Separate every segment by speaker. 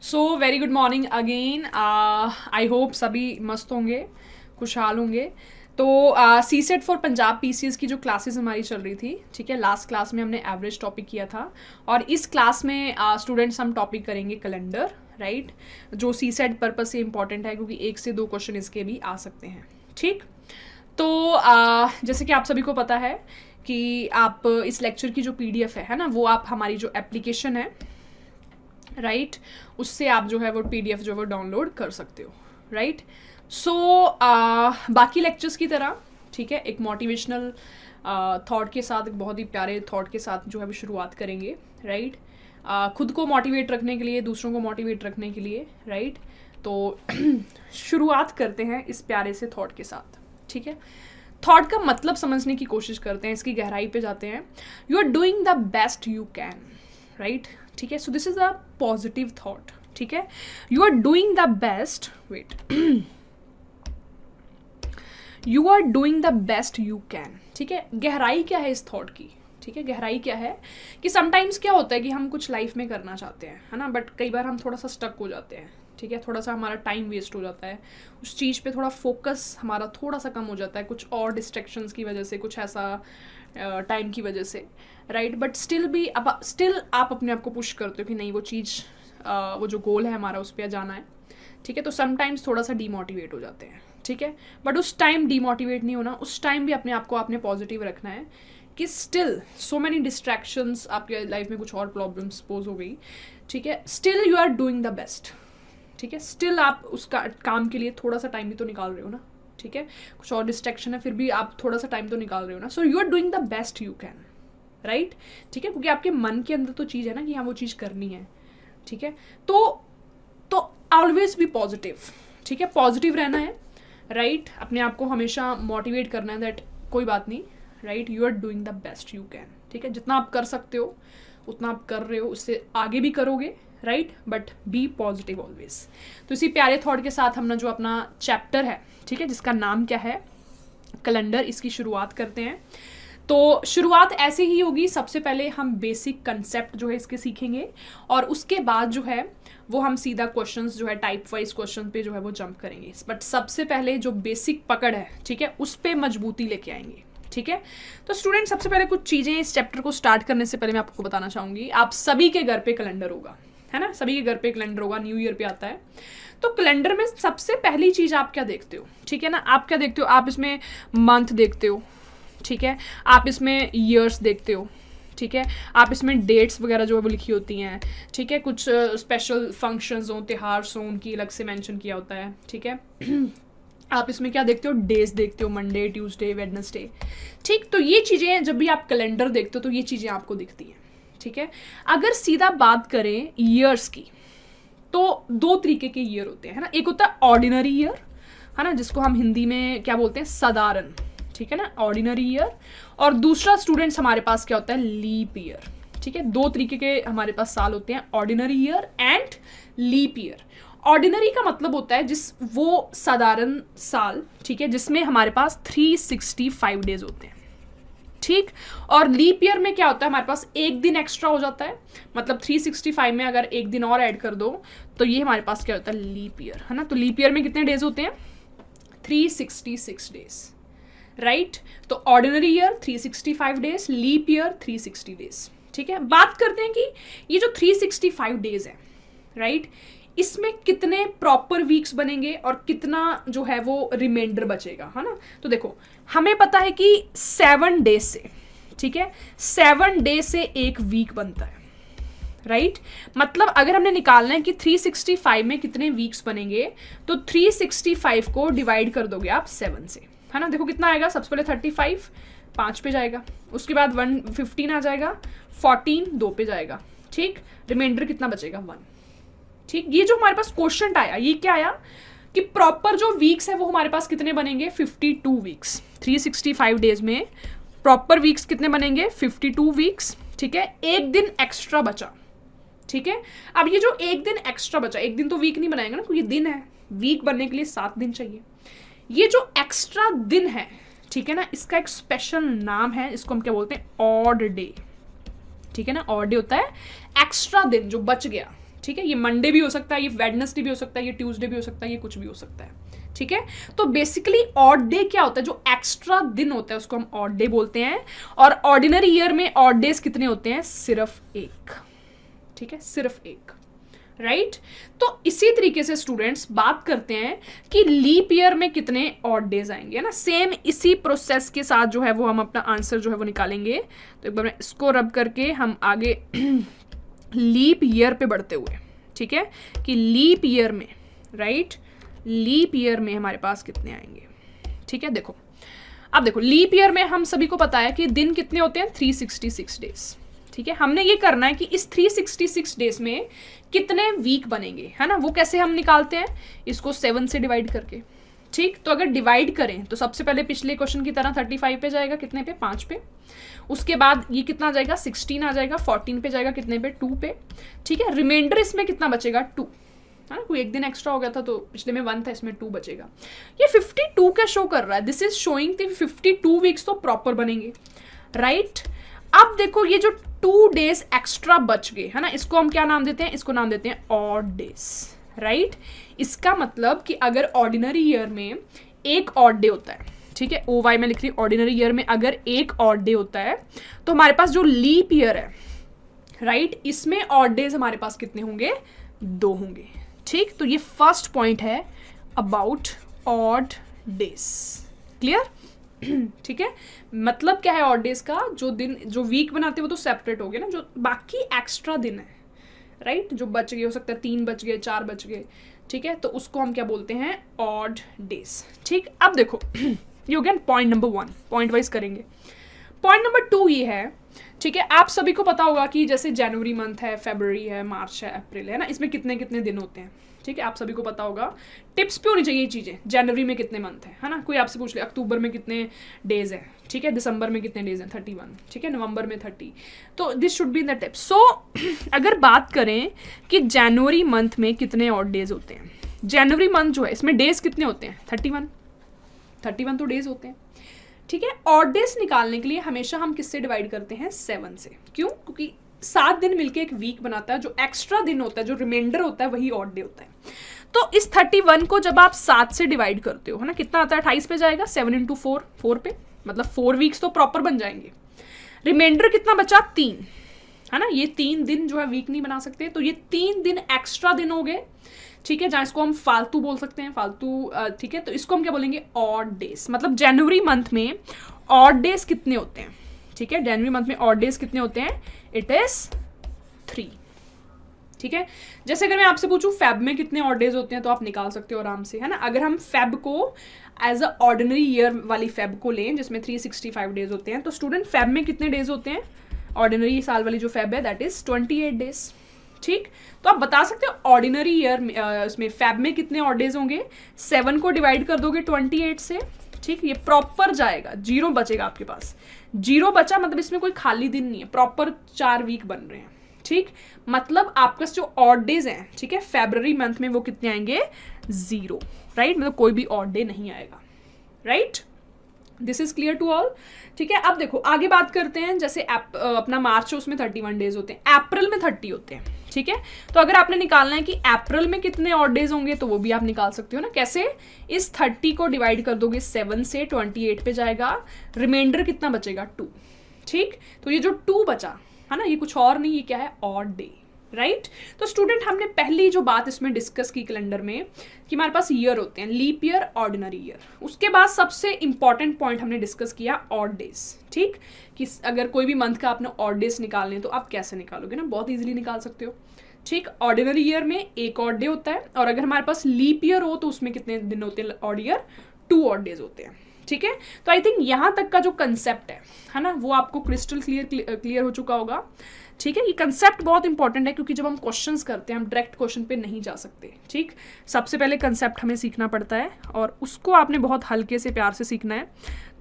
Speaker 1: So very good morning again. I hope सभी मस्त होंगे, खुशहाल होंगे। तो सी सेट फॉर पंजाब पीसीएस की जो क्लासेस हमारी चल रही थी, ठीक है, लास्ट क्लास में हमने एवरेज टॉपिक किया था और इस क्लास में स्टूडेंट्स हम टॉपिक करेंगे कैलेंडर, राइट, जो सी सेट पर्पज से इंपॉर्टेंट है क्योंकि 1 से 2 क्वेश्चन इसके भी आ सकते हैं। ठीक, तो जैसे कि आप सभी को पता है कि आप इस लेक्चर की जो पीडीएफ है ना, वो आप हमारी जो एप्लीकेशन है, राइट, उससे आप जो है वो पीडीएफ जो है वो डाउनलोड कर सकते हो, राइट। सो बाकी लेक्चर्स की तरह, ठीक है, एक मोटिवेशनल थॉट के साथ, एक बहुत ही प्यारे थॉट के साथ जो है वो शुरुआत करेंगे, राइट। खुद को मोटिवेट रखने के लिए, दूसरों को मोटिवेट रखने के लिए, राइट। तो शुरुआत करते हैं इस प्यारे से थॉट के साथ, ठीक है। थॉट का मतलब समझने की कोशिश करते हैं, इसकी गहराई पे जाते हैं। You are doing the best you can, right, ठीक है। So this is a positive thought, ठीक है। You are doing the best, wait, you are doing the best you can, ठीक है। गहराई क्या है इस थॉट की, ठीक है, गहराई क्या है कि समटाइम्स क्या होता है कि हम कुछ लाइफ में करना चाहते हैं, है ना, बट कई बार हम थोड़ा सा स्टक हो जाते हैं, ठीक है, थोड़ा सा हमारा टाइम वेस्ट हो जाता है, उस चीज़ पे थोड़ा फोकस हमारा थोड़ा सा कम हो जाता है, कुछ और डिस्ट्रैक्शंस की वजह से, कुछ ऐसा टाइम की वजह से, राइट। बट स्टिल भी स्टिल आप अपने आप को पुश करते हो कि नहीं, वो चीज़ वो जो गोल है हमारा, उस पर जाना है, ठीक है। तो समटाइम्स थोड़ा सा डीमोटिवेट हो जाते हैं, ठीक है, बट उस टाइम डीमोटिवेट नहीं होना, उस टाइम भी अपने आप को आपने पॉजिटिव रखना है कि स्टिल सो मैनी डिस्ट्रैक्शंस, आपके लाइफ में कुछ और प्रॉब्लम्स पोज हो गई, ठीक है, still you are doing the best, ठीक है। स्टिल आप उसका काम के लिए थोड़ा सा टाइम भी तो निकाल रहे हो ना, ठीक है, कुछ और डिस्ट्रैक्शन है फिर भी आप थोड़ा सा टाइम तो निकाल रहे हो ना। So you are doing the best you can, right, ठीक है, क्योंकि आपके मन के अंदर तो चीज़ है ना कि हाँ वो चीज़ करनी है, ठीक है। तो ऑलवेज बी पॉजिटिव, ठीक है, पॉजिटिव रहना है, राइट, अपने आप को हमेशा मोटिवेट करना है दैट कोई बात नहीं, right, you are doing the best you can, ठीक है। जितना आप कर सकते हो उतना आप कर रहे हो, उससे आगे भी करोगे, right, but be positive always. तो इसी प्यारे थॉट के साथ हमने जो अपना चैप्टर है, ठीक है, जिसका नाम क्या है, कैलेंडर, इसकी शुरुआत करते हैं। तो शुरुआत ऐसे ही होगी, सबसे पहले हम बेसिक कंसेप्ट जो है इसके सीखेंगे और उसके बाद जो है वो हम सीधा क्वेश्चंस जो है टाइप वाइज क्वेश्चन पे जो है वो जंप करेंगे, बट सबसे पहले जो बेसिक पकड़ है, ठीक है, उस पर मजबूती लेके आएंगे, ठीक है। तो स्टूडेंट, सबसे पहले कुछ चीज़ें इस चैप्टर को स्टार्ट करने से पहले मैं आपको बताना चाहूँगी, आप सभी के घर पे कैलेंडर होगा, है ना, सभी के घर पे कैलेंडर होगा, न्यू ईयर पे आता है। तो कैलेंडर में सबसे पहली चीज़ आप क्या देखते हो, ठीक है ना, आप क्या देखते हो, आप इसमें मंथ देखते हो, ठीक है, आप इसमें ईयर्स देखते हो, ठीक है, आप इसमें डेट्स वगैरह जो है वो लिखी होती हैं, ठीक है, कुछ स्पेशल फंक्शंस हों, त्योहार हों, उनकी अलग से मेंशन किया होता है, ठीक है। आप इसमें क्या देखते हो, डेज देखते हो, मंडे, ट्यूसडे, वेडनेसडे, ठीक। तो ये चीज़ें जब भी आप कैलेंडर देखते हो तो ये चीज़ें आपको दिखती हैं, ठीक है। अगर सीधा बात करें ईयर्स की, तो 2 तरीके के ईयर होते हैं, है ना, एक होता है ऑर्डिनरी ईयर, है ना, जिसको हम हिंदी में क्या बोलते हैं, साधारण, ठीक है ना, ऑर्डिनरी ईयर। और दूसरा स्टूडेंट्स हमारे पास क्या होता है, लीप ईयर, ठीक है। 2 तरीके के हमारे पास साल होते हैं, ordinary year and leap year. Ordinary का मतलब होता है वो साधारण साल, ठीक है, जिसमें हमारे पास 365 डेज होते हैं, ठीक। और लीप ईयर में क्या होता है, हमारे पास एक दिन एक्स्ट्रा हो जाता है, मतलब 365 में अगर एक दिन और ऐड कर दो तो ये हमारे पास क्या होता है, लीप ईयर, है ना। तो लीप ईयर में कितने डेज होते हैं, 366 डेज, राइट। तो ordinary year 365 days, leap year 360 days, ठीक है। बात करते हैं कि ये जो 365 डेज है, राइट, इसमें कितने प्रॉपर वीक्स बनेंगे और कितना जो है वो रिमाइंडर बचेगा, है ना। तो देखो, हमें पता है कि 7 डेज से, ठीक है, 7 डेज से एक वीक बनता है, राइट। मतलब अगर हमने निकालना है कि 365 में कितने वीक्स बनेंगे, तो 365 को डिवाइड कर दोगे आप 7 से, है ना। देखो कितना आएगा, सबसे पहले 35 5 पे जाएगा, उसके बाद 115 आ जाएगा, 14 2 पे जाएगा, ठीक, रिमाइंडर कितना बचेगा, 1, ठीक। ये जो हमारे पास क्वेश्चन आया, ये क्या आया कि प्रॉपर जो वीक्स है वो हमारे पास कितने बनेंगे, 52 वीक्स। 365 डेज में प्रॉपर वीक्स कितने बनेंगे, 52 वीक्स, ठीक है। एक दिन एक्स्ट्रा बचा, ठीक है। अब ये जो एक दिन एक्स्ट्रा बचा, एक दिन तो वीक नहीं बनाएंगे ना, क्योंकि दिन है, वीक बनने के लिए 7 दिन चाहिए। ये जो एक्स्ट्रा दिन है, ठीक है ना, इसका एक स्पेशल नाम है, इसको हम क्या बोलते हैं, ऑड डे, ठीक है ना। ऑड डे होता है एक्स्ट्रा दिन जो बच गया, ठीक है, ये मंडे भी हो सकता है, ये वेडनेसडे भी हो सकता है, ये ट्यूसडे भी हो सकता है, ये कुछ भी हो सकता है, ठीक है। तो बेसिकली ऑड डे क्या होता है, जो एक्स्ट्रा दिन होता है उसको हम ऑड डे बोलते हैं। और ऑर्डिनरी ईयर में ऑड डेज कितने होते हैं, सिर्फ एक, ठीक है, सिर्फ एक, राइट। तो इसी तरीके से स्टूडेंट्स बात करते हैं कि लीप ईयर में कितने ऑड डेज आएंगे, है ना। सेम इसी प्रोसेस के साथ जो है वो हम अपना आंसर जो है वो निकालेंगे। तो एक बार मैं इसको रब करके हम आगे लीप ईयर पे बढ़ते हुए, ठीक है, कि लीप ईयर में, राइट, लीप ईयर में हमारे पास कितने आएंगे, ठीक है। देखो अब देखो, लीप ईयर में हम सभी को पता है कि दिन कितने होते हैं, 366 डेज, ठीक है। हमने ये करना है कि इस 366 डेज में कितने वीक बनेंगे, है ना। वो कैसे हम निकालते हैं, इसको 7 से डिवाइड करके, ठीक। तो अगर डिवाइड करें तो सबसे पहले पिछले क्वेश्चन की तरह 35 पे जाएगा, कितने पे, 5 पे। उसके बाद ये कितना आ जाएगा, 16 आ जाएगा, 14 पे जाएगा, कितने पे, 2 पे, ठीक है। रिमाइंडर इसमें कितना बचेगा, 2, है ना। कोई एक दिन एक्स्ट्रा हो गया था तो पिछले में 1 था, इसमें 2 बचेगा। ये 52 का शो कर रहा है, दिस इज शोइंग 52 वीक्स तो प्रॉपर बनेंगे, राइट। अब देखो ये जो 2 डेज एक्स्ट्रा बच गए, है ना, इसको हम क्या नाम देते हैं, इसको नाम देते हैं ऑड डेज, राइट। इसका मतलब कि अगर ऑर्डिनरी ईयर में एक ऑड डे होता है, ठीक है, OY में लिख रही, ऑर्डिनरी ईयर में अगर एक ऑड डे होता है तो हमारे पास जो लीप ईयर है, राइट, इसमें ऑड डेज हमारे पास कितने होंगे, 2 होंगे, ठीक। तो ये फर्स्ट पॉइंट है अबाउट ऑड डेज, क्लियर, ठीक है। मतलब क्या है ऑड डेज का, जो दिन, जो वीक बनाते हैं वो तो सेपरेट हो गए ना, जो बाकी एक्स्ट्रा दिन है, राइट, जो बच गए, हो सकता है 3 बच गए, 4 बच गए, ठीक है, तो उसको हम क्या बोलते हैं, ऑड डेज, ठीक। अब देखो ये हो गया पॉइंट नंबर 1, पॉइंट वाइज करेंगे। पॉइंट नंबर 2 ये है, ठीक है, आप सभी को पता होगा कि जैसे जनवरी मंथ है, फरवरी है, मार्च है, अप्रैल है ना, इसमें कितने कितने दिन होते हैं, ठीक है, आप सभी को पता होगा। टिप्स पे होनी चाहिए ये चीज़ें, जनवरी में कितने मंथ है ना, कोई आपसे पूछ ले अक्टूबर में कितने डेज है, ठीक है, दिसंबर में कितने डेज हैं, 31, ठीक है, नवंबर में 30, तो this should be the tips. So अगर बात करें कि जनवरी मंथ में कितने ऑड डेज होते हैं, जनवरी मंथ जो है इसमें डेज कितने होते हैं, 31 तो डेज होते हैं, ठीक है। ऑड डेज निकालने के लिए हमेशा हम किससे डिवाइड करते हैं, 7 से। क्यों, क्योंकि 7 दिन मिलके एक वीक बनाता है, जो एक्स्ट्रा दिन होता है, जो रिमाइंडर होता है, वही ऑड डे होता है। तो इस 31 को जब आप 7 से डिवाइड करते हो, है ना, कितना आता है, 28 पे जाएगा, 7 इंटू 4 पे, मतलब 4 वीक्स तो प्रॉपर बन जाएंगे। रिमाइंडर कितना बचा, 3, है ना, ये 3 दिन जो है वीक नहीं बना सकते, तो ये 3 दिन एक्स्ट्रा दिन हो गए, ठीक है, जहाँ इसको हम फालतू बोल सकते हैं, फालतू, ठीक है। तो इसको हम क्या बोलेंगे, ऑड डेज। मतलब जनवरी मंथ में ऑड डेज कितने होते हैं, ठीक है, जनवरी मंथ में ऑड डेज कितने होते हैं, इट इज 3, ठीक है। जैसे अगर मैं आपसे पूछूं फेब में कितने ऑड डेज होते हैं, तो आप निकाल सकते हो आराम से, है ना। अगर हम फेब को एज अ ऑर्डिनरी ईयर वाली फेब को लें जिसमें 365 डेज होते हैं, तो स्टूडेंट फेब में कितने डेज होते हैं, ऑर्डिनरी साल वाली जो फेब है दैट इज 28 डेज, ठीक। तो आप बता सकते हो ऑर्डिनरी ईयर में इसमें फेब में कितने ऑड डेज होंगे, 7 को डिवाइड कर दोगे 28 से, ठीक, ये प्रॉपर जाएगा, 0 बचेगा आपके पास, 0 बचा मतलब इसमें कोई खाली दिन नहीं है, प्रॉपर 4 वीक बन रहे हैं, ठीक। मतलब आपका जो ऑड डेज हैं, ठीक है, फरवरी मंथ में वो कितने आएंगे, 0, राइट, मतलब कोई भी ऑड डे नहीं आएगा, right. This is clear to all, ठीक है। अब देखो आगे बात करते हैं, जैसे अपना मार्च है उसमें 31 डेज होते हैं, अप्रैल में 30 होते हैं, ठीक है। तो अगर आपने निकालना है कि अप्रैल में कितने ऑड डेज होंगे, तो वो भी आप निकाल सकते हो ना, कैसे, इस 30 को डिवाइड कर दोगे 7 से, 28 पे जाएगा, रिमाइंडर कितना बचेगा, 2, ठीक। तो ये जो 2 बचा है ना, ये कुछ और नहीं, ये क्या है, ऑड डे, राइट। तो स्टूडेंट हमने पहली जो बात इसमें डिस्कस की कैलेंडर में कि हमारे पास ईयर होते हैं, लीप ईयर, ऑर्डिनरी ईयर। उसके बाद सबसे इंपॉर्टेंट पॉइंट हमने डिस्कस किया ऑड डेज, ठीक, कि अगर कोई भी मंथ का आपने ऑड डेज निकालने तो आप कैसे निकालोगे ना, बहुत इजीली निकाल सकते हो, ठीक। ऑर्डिनरी ईयर में एक ऑड डे होता है, और अगर हमारे पास लीप ईयर हो तो उसमें कितने दिन होते हैं ऑड ईयर, 2 ऑड डेज होते हैं, ठीक है। तो आई थिंक यहाँ तक का जो कंसेप्ट है ना, वो आपको क्रिस्टल क्लियर हो चुका होगा, ठीक है। ये कंसेप्ट बहुत इंपॉर्टेंट है, क्योंकि जब हम क्वेश्चंस करते हैं हम डायरेक्ट क्वेश्चन पे नहीं जा सकते, ठीक। सबसे पहले कंसेप्ट हमें सीखना पड़ता है, और उसको आपने बहुत हल्के से प्यार से सीखना है।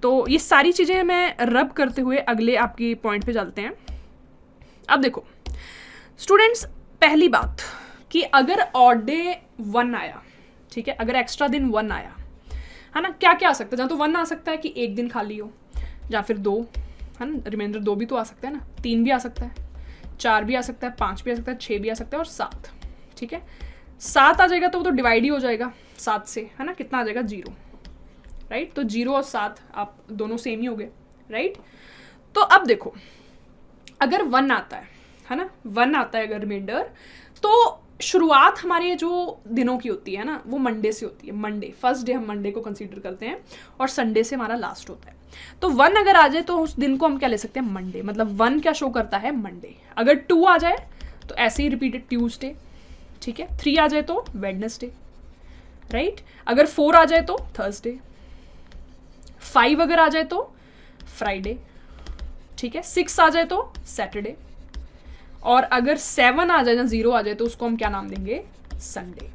Speaker 1: तो ये सारी चीज़ें मैं रब करते हुए अगले आपकी पॉइंट पे चलते हैं। अब देखो स्टूडेंट्स, पहली बात कि अगर ऑड डे 1 आया, ठीक है, अगर एक्स्ट्रा दिन 1 आया, है ना, क्या क्या आ सकता है, जहाँ तो 1 आ सकता है कि एक दिन खाली हो, या फिर 2, है ना, रिमाइंडर 2 भी तो आ सकता है ना, 3 भी आ सकता है, 4 भी आ सकता है, 5 भी आ सकता है, 6 भी आ सकता है, और 7, ठीक है। 7 आ जाएगा तो वो तो डिवाइड ही हो जाएगा 7 से, है ना, कितना आ जाएगा 0, राइट। तो 0 और 7 आप दोनों सेम ही हो गए, राइट। तो अब देखो अगर 1 आता है ना, 1 आता है अगर रिमाइंडर, तो शुरुआत हमारे जो दिनों की होती है ना वो मंडे से होती है। मंडे फर्स्ट डे हम मंडे को कंसीडर करते हैं और संडे से हमारा लास्ट होता है। तो 1 अगर आ जाए तो उस दिन को हम क्या ले सकते हैं, मंडे। मतलब 1 क्या शो करता है, मंडे। अगर 2 आ जाए तो ऐसे ही रिपीटेड ट्यूसडे, ठीक है। 3 आ जाए तो वेडनेसडे, राइट। अगर 4 आ जाए तो थर्सडे, 5 अगर आ जाए तो फ्राइडे, ठीक है। 6 आ जाए तो सैटरडे, और अगर 7 आ जाए ना, 0 आ जाए तो उसको हम क्या नाम देंगे, संडे,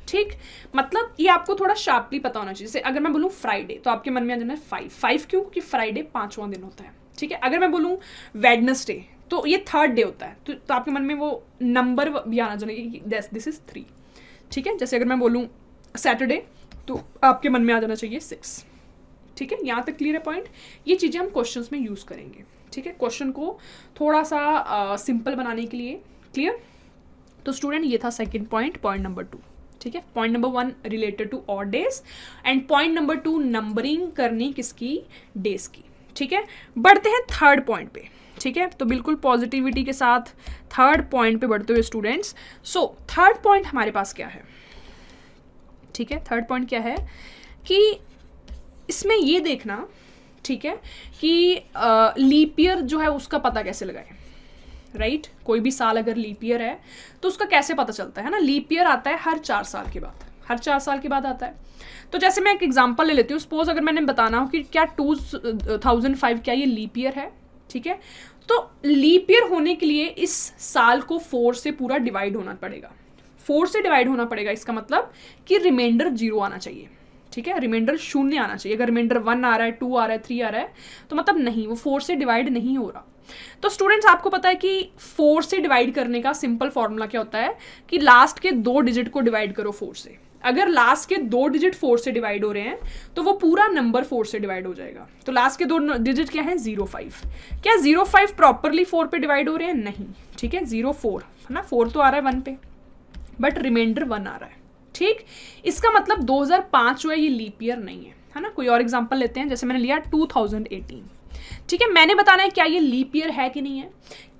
Speaker 1: ठीक। मतलब ये आपको थोड़ा शार्पली पता होना चाहिए। जैसे अगर मैं बोलूँ फ्राइडे तो आपके मन में आ जाना है 5 क्यों, क्योंकि फ्राइडे 5वां दिन होता है, ठीक है। अगर मैं बोलूँ वेडनेसडे तो ये 3rd डे होता है, तो आपके मन में वो नंबर भी आना चाहिए, दिस इज 3, ठीक है। जैसे अगर मैं बोलूँ सैटरडे तो आपके मन में आ जाना चाहिए 6, ठीक है। यहाँ तक क्लियर है पॉइंट। ये चीज़ें हम क्वेश्चंस में यूज़ करेंगे, ठीक है, क्वेश्चन को थोड़ा सा सिंपल बनाने के लिए। क्लियर। तो स्टूडेंट ये था सेकंड पॉइंट, पॉइंट नंबर 2, ठीक है। Point number 1 related to odd days and point number 2 numbering करनी किसकी, डेज की, ठीक है। बढ़ते हैं थर्ड पॉइंट पे, ठीक है। तो बिल्कुल पॉजिटिविटी के साथ थर्ड पॉइंट पे बढ़ते हुए स्टूडेंट्स। सो थर्ड पॉइंट हमारे पास क्या है, ठीक है। थर्ड पॉइंट क्या है कि इसमें ये देखना, ठीक है, कि लीप ईयर जो है उसका पता कैसे लगाएं, राइट। कोई भी साल अगर लीप ईयर है तो उसका कैसे पता चलता है ना। लीप ईयर आता है हर 4 साल के बाद, हर 4 साल के बाद आता है। तो जैसे मैं एक एग्जांपल ले लेती हूँ। सपोज अगर मैंने बताना हो कि क्या 2005 क्या ये लीप ईयर है, ठीक है। तो लीप ईयर होने के लिए इस साल को 4 से पूरा डिवाइड होना पड़ेगा, 4 से डिवाइड होना पड़ेगा। इसका मतलब कि रिमाइंडर 0 आना चाहिए, ठीक है। रिमाइंडर 0 आना चाहिए। अगर रिमाइंडर 1 आ रहा है, 2 आ रहा है, 3 आ रहा है तो मतलब नहीं, वो 4 से डिवाइड नहीं हो रहा। तो स्टूडेंट्स आपको पता है कि 4 से डिवाइड करने का सिंपल फॉर्मूला क्या होता है कि लास्ट के 2 डिजिट को डिवाइड करो 4 से। अगर लास्ट के 2 डिजिट 4 से डिवाइड हो रहे हैं तो वो पूरा नंबर 4 से डिवाइड हो जाएगा। तो लास्ट के 2 डिजिट क्या है, 05। क्या 05 प्रॉपरली 4 पे डिवाइड हो रहे हैं, नहीं, ठीक है। 04 है ना, 4 तो आ रहा है 1 पे, बट रिमाइंडर 1 आ रहा है, ठीक। इसका मतलब 2005 जो है ये लीप ईयर नहीं है ना। कोई और एग्जांपल लेते हैं। जैसे मैंने लिया 2018, ठीक है। मैंने बताना है क्या ये लीप ईयर है कि नहीं है।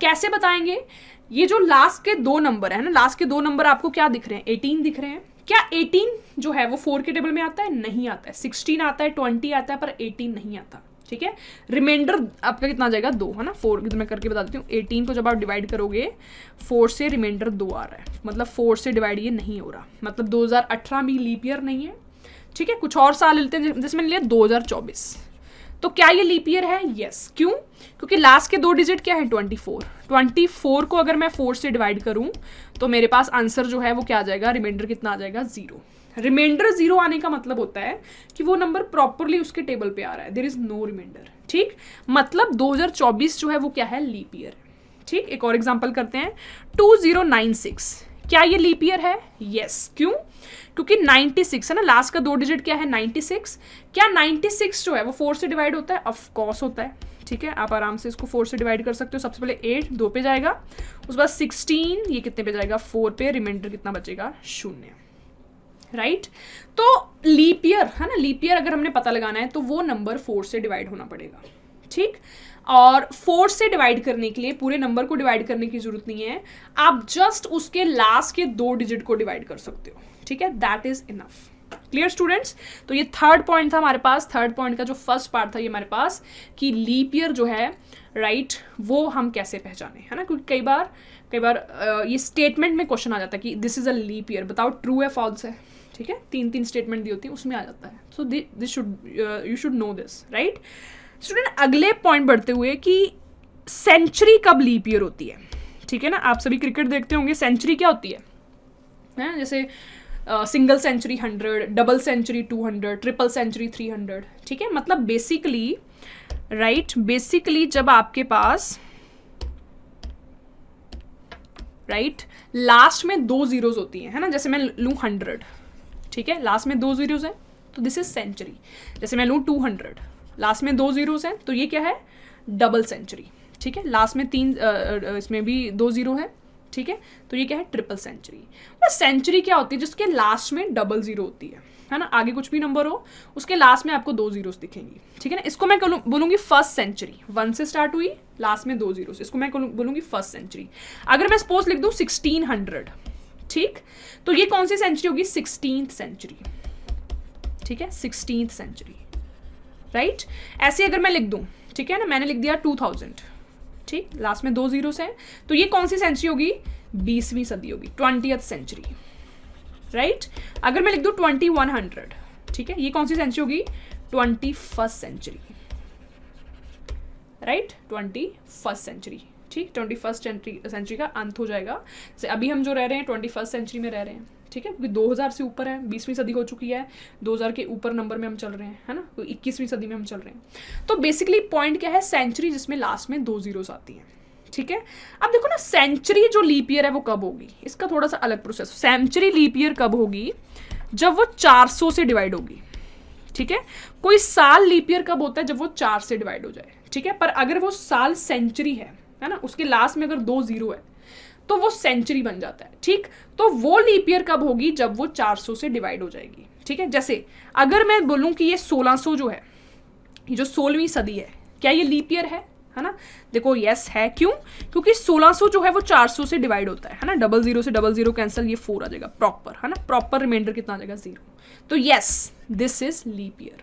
Speaker 1: कैसे बताएंगे, ये जो लास्ट के 2 नंबर है ना, लास्ट के 2 नंबर आपको क्या दिख रहे हैं, 18 दिख रहे हैं। क्या 18 जो है वो 4 के टेबल में आता है, नहीं आता है। 16 आता है, 20 आता है, पर 18 नहीं आता, ठीक है। रिमाइंडर आपका कितना आ जाएगा, 2, है ना। 4 मैं करके बता देती हूँ। 18 को जब आप डिवाइड करोगे 4 से, रिमाइंडर 2 आ रहा है, मतलब 4 से डिवाइड ये नहीं हो रहा। मतलब 2018 भी लीप ईयर नहीं है, ठीक है। कुछ और साल लेते हैं, जैसे मैंने लिया 2024, तो क्या ये लीप ईयर है, यस। क्यों, क्योंकि लास्ट के 2 डिजिट क्या है, 24 को अगर मैं 4 से डिवाइड करूं तो मेरे पास आंसर जो है वो क्या आ जाएगा, रिमाइंडर कितना आ जाएगा, 0। रिमाइंडर 0 आने का मतलब होता है कि वो नंबर प्रॉपरली उसके टेबल पे आ रहा है, देयर इज नो रिमाइंडर, ठीक। मतलब 2024 जो है वो क्या है, लीप ईयर, ठीक। एक और एग्जांपल करते हैं, 2096, क्या ये लीप ईयर है, यस। क्यों, क्योंकि 96 है ना, लास्ट का 2 डिजिट क्या है, 96। क्या 96 जो है वो 4 से डिवाइड होता है, ऑफ कोर्स होता है, ठीक है। आप आराम से इसको 4 से डिवाइड कर सकते हो। सबसे पहले 8 2 पे जाएगा, उसके बाद 16 ये कितने पे जाएगा, 4 पे, रिमाइंडर कितना बचेगा, 0, राइट। तो लीप ईयर है ना, लीप ईयर अगर हमने पता लगाना है तो वो नंबर 4 से डिवाइड होना पड़ेगा, ठीक। और 4 से डिवाइड करने के लिए पूरे नंबर को डिवाइड करने की जरूरत नहीं है, आप जस्ट उसके लास्ट के 2 डिजिट को डिवाइड कर सकते हो, ठीक है। That is enough. Clear students. तो ये थर्ड पॉइंट था हमारे पास। थर्ड पॉइंट का जो फर्स्ट पार्ट था ये हमारे पास कि लीप ईयर जो है, राइट, वो हम कैसे पहचाने, है ना। क्योंकि कई बार ये स्टेटमेंट में क्वेश्चन आ जाता है कि this is a leap year, बताओ ट्रू है फॉल्स है, ठीक है। 3 स्टेटमेंट दी होती है, उसमें आ जाता है। So this should, you should know this, right. Student अगले पॉइंट बढ़ते हुए कि सेंचुरी कब लीप ईयर होती है, ठीक है ना। आप सभी क्रिकेट देखते होंगे, सेंचुरी क्या होती है, जैसे single century 100, double century 200, triple century 300, ठीक है। मतलब बेसिकली, राइट, बेसिकली जब आपके पास, राइट, लास्ट में 2 जीरोज होती हैं, है ना। जैसे मैं लूँ 100, ठीक है, लास्ट में 2 जीरोज हैं तो दिस इज सेंचुरी। जैसे मैं लूँ 200, लास्ट में 2 जीरोज हैं तो ये क्या है, डबल सेंचुरी, ठीक है। लास्ट में 3 इसमें भी 2 जीरो है ठीक है, तो ये क्या है, ट्रिपल सेंचुरी। सेंचुरी क्या होती है, जिसके लास्ट में डबल जीरो होती है ना, आगे कुछ भी नंबर हो उसके लास्ट में आपको 2 जीरोस दिखेंगी, ठीक है ना। इसको मैं बोलूंगी फर्स्ट सेंचुरी, 1 से स्टार्ट हुई लास्ट में 2 जीरोस, इसको मैं बोलूंगी फर्स्ट सेंचुरी। अगर मैं सपोज लिख दूं 1600, ठीक, तो ये कौन सी सेंचुरी होगी, 16th सेंचुरी, ठीक है, 16th सेंचुरी, राइट। ऐसे अगर मैं लिख दूं, ठीक है ना, मैंने लिख दिया 2000, ठीक, लास्ट में 2 जीरोस हैं, तो ये कौन सी सेंचुरी होगी, 20वीं सदी होगी, 20th सेंचुरी, राइट। अगर मैं लिख दूं 2100, ठीक है, ये कौन सी सेंचुरी होगी, 21st century, right, 21st century, ठीक, 21st सेंचुरी का अंत हो जाएगा। अभी हम जो रह रहे हैं 21st सेंचुरी में रह रहे हैं, ठीक है, क्योंकि 2000 से ऊपर है, 20वीं सदी हो चुकी है, 2000 के ऊपर नंबर में हम चल रहे हैं, है ना, तो 21वीं सदी में हम चल रहे हैं। तो बेसिकली पॉइंट क्या है, सेंचुरी जिसमें लास्ट में 2 जीरोस आती हैं, ठीक है। अब देखो ना, सेंचुरी जो लीप ईयर है वो कब होगी, इसका थोड़ा सा अलग प्रोसेस। सेंचुरी लीप ईयर कब होगी, जब वो 400 से डिवाइड होगी, ठीक है। कोई साल लीप ईयर कब होता है, जब वो 4 से डिवाइड हो जाए, ठीक है। पर अगर वो साल सेंचुरी है ना, उसके लास्ट में अगर 2 जीरो है तो वो सेंचुरी बन जाता है, ठीक। तो वो लीप ईयर कब होगी, जब वो 400 से डिवाइड हो जाएगी, ठीक है। जैसे अगर मैं बोलूं कि ये 1600 जो है, ये जो 16वीं सदी है, क्या ये लीप ईयर है ना, देखो यस है, क्यों, क्योंकि 1600 जो है वो 400 से डिवाइड होता है ना, डबल जीरो से डबल जीरो कैंसिल, ये 4 आ जाएगा प्रॉपर, है ना, प्रॉपर रिमाइंडर कितना आ जाएगा, 0। तो yes, this is leap year.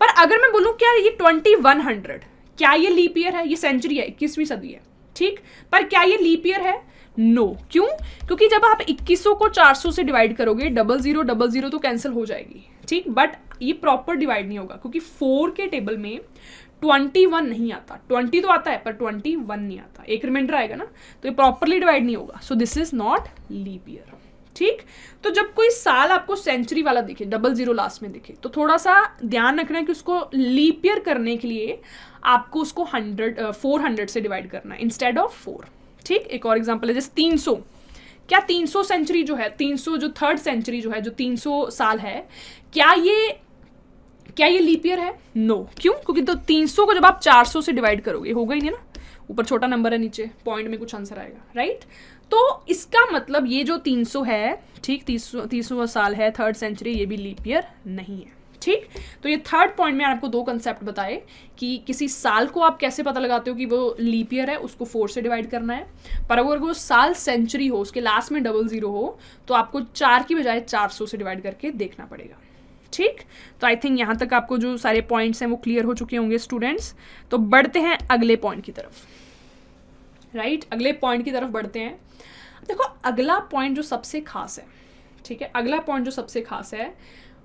Speaker 1: पर अगर मैं बोलूं क्या ये 2100, क्या ये लीप ईयर है, ये सेंचुरी है, 21वीं सदी है, ठीक, पर क्या ये लीप ईयर है, नो, क्यों, क्योंकि जब आप 2100 को 400 से डिवाइड करोगे, डबल जीरो तो कैंसिल हो जाएगी, ठीक, बट ये प्रॉपर डिवाइड नहीं होगा, क्योंकि 4 के टेबल में 21 नहीं आता, 20 तो आता है पर 21 नहीं आता, एक रिमाइंडर आएगा ना, तो ये प्रॉपरली डिवाइड नहीं होगा, so this is not leap year, ठीक। तो जब कोई साल आपको सेंचुरी वाला दिखे, डबल जीरो लास्ट में दिखे, तो थोड़ा सा ध्यान रखना है कि उसको लीप ईयर करने के लिए आपको उसको 400 से डिवाइड करना है इंस्टेड ऑफ 4, ठीक। एक और एग्जांपल है, जैसे 300, क्या 300 सेंचुरी जो है, 300 जो 3rd सेंचुरी जो है, जो 300 साल है, क्या ये लीप ईयर है, नो, क्यों, क्योंकि तो 300 को जब आप 400 से डिवाइड करोगे, होगा ही नहीं ना, ऊपर छोटा नंबर है, नीचे पॉइंट में कुछ आंसर आएगा, राइट। तो इसका मतलब ये जो 300 है, ठीक, 300 साल है, 3rd सेंचुरी, ये भी लीप ईयर नहीं है, ठीक। तो ये 3rd पॉइंट में आपको 2 कंसेप्ट बताए कि किसी साल को आप कैसे पता लगाते हो कि वो लीप ईयर है, उसको 4 से डिवाइड करना है, पर अगर वो साल सेंचुरी हो, उसके लास्ट में डबल जीरो हो, तो आपको 4 की बजाय 400 से डिवाइड करके देखना पड़ेगा, ठीक। तो आई थिंक यहाँ तक आपको जो सारे पॉइंट्स हैं वो क्लियर हो चुके होंगे स्टूडेंट्स। तो बढ़ते हैं अगले पॉइंट की तरफ, राइट, अगले पॉइंट की तरफ बढ़ते हैं। देखो अगला पॉइंट जो सबसे खास है, ठीक है, अगला पॉइंट जो सबसे खास है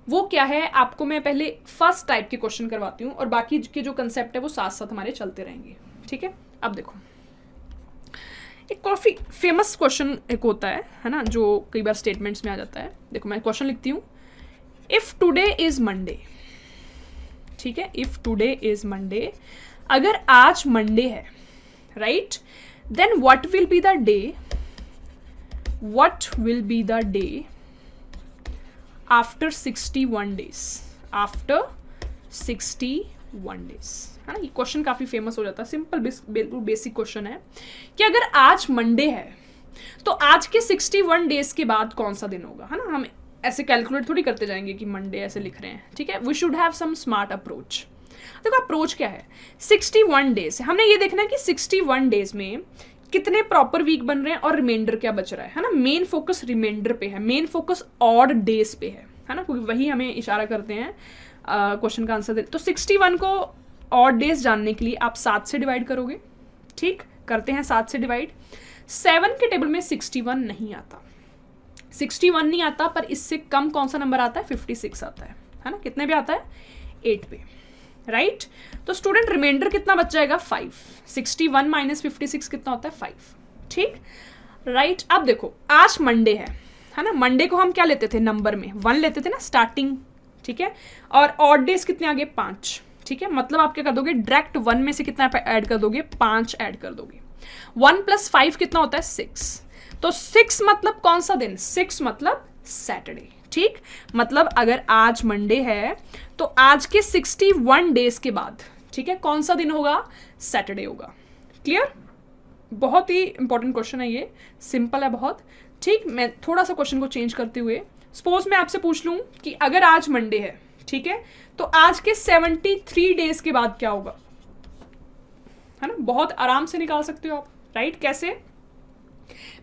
Speaker 1: वो क्या है, आपको मैं पहले फर्स्ट टाइप के क्वेश्चन करवाती हूँ और बाकी के जो कंसेप्ट है वो साथ साथ हमारे चलते रहेंगे, ठीक है। अब देखो, एक काफ़ी फेमस क्वेश्चन एक होता है ना, जो कई बार स्टेटमेंट्स में आ जाता है। देखो मैं क्वेश्चन लिखती हूँ, इफ टुडे इज मंडे, ठीक है, इफ टुडे इज मंडे, अगर आज मंडे है, right, then what will be the day, what will be the day after 61 days, after 61 days, है ना। ये क्वेश्चन काफी फेमस हो जाता है, सिंपल बिल्कुल बेसिक क्वेश्चन है कि अगर आज मंडे है तो आज के 61 डेज के बाद कौन सा दिन होगा, है ना। हम ऐसे कैलकुलेट थोड़ी करते जाएंगे कि मंडे ऐसे लिख रहे हैं, ठीक है, we should have some smart approach. देखो अप्रोच क्या है, 61 डेज, हमने ये देखना है कि 61 डेज में कितने प्रॉपर वीक बन रहे हैं और रिमाइंडर क्या बच रहा है ना। मेन फोकस रिमाइंडर पे है, मेन फोकस ऑड डेज पे है ना, क्योंकि वही हमें इशारा करते हैं क्वेश्चन का आंसर दे। तो 61 को ऑड डेज जानने के लिए आप 7 से डिवाइड करोगे, ठीक, करते हैं 7 से डिवाइड। 7 के टेबल में 61 नहीं आता, 61 नहीं आता, पर इससे कम कौन सा नंबर आता है, 56 आता है ना। कितने पे आता है, 8 पे, राइट। तो स्टूडेंट रिमाइंडर कितना बच जाएगा, 5, 61 माइनस 56 कितना होता है, 5, ठीक, राइट। अब देखो आज मंडे है ना, मंडे को हम क्या लेते थे, नंबर में 1 लेते थे ना स्टार्टिंग, ठीक है, और ऑड डेज कितने आगे, 5, ठीक है। मतलब आप क्या कर दोगे, डायरेक्ट 1 में से कितना ऐड कर दोगे, 5 ऐड कर दोगे। 1 + 5 कितना होता है, 6। तो 6 मतलब कौन सा दिन, 6 मतलब सैटरडे, ठीक। मतलब अगर आज मंडे है तो आज के 61 डेज के बाद, ठीक है, कौन सा दिन होगा, सैटरडे होगा। क्लियर, बहुत ही इंपॉर्टेंट क्वेश्चन है ये, सिंपल है बहुत, ठीक। मैं थोड़ा सा क्वेश्चन को चेंज करते हुए, सपोज मैं आपसे पूछ लूँ कि अगर आज मंडे है, ठीक है, तो आज के 73 डेज के बाद क्या होगा, है ना, बहुत आराम से निकाल सकते हो आप, राइट। कैसे,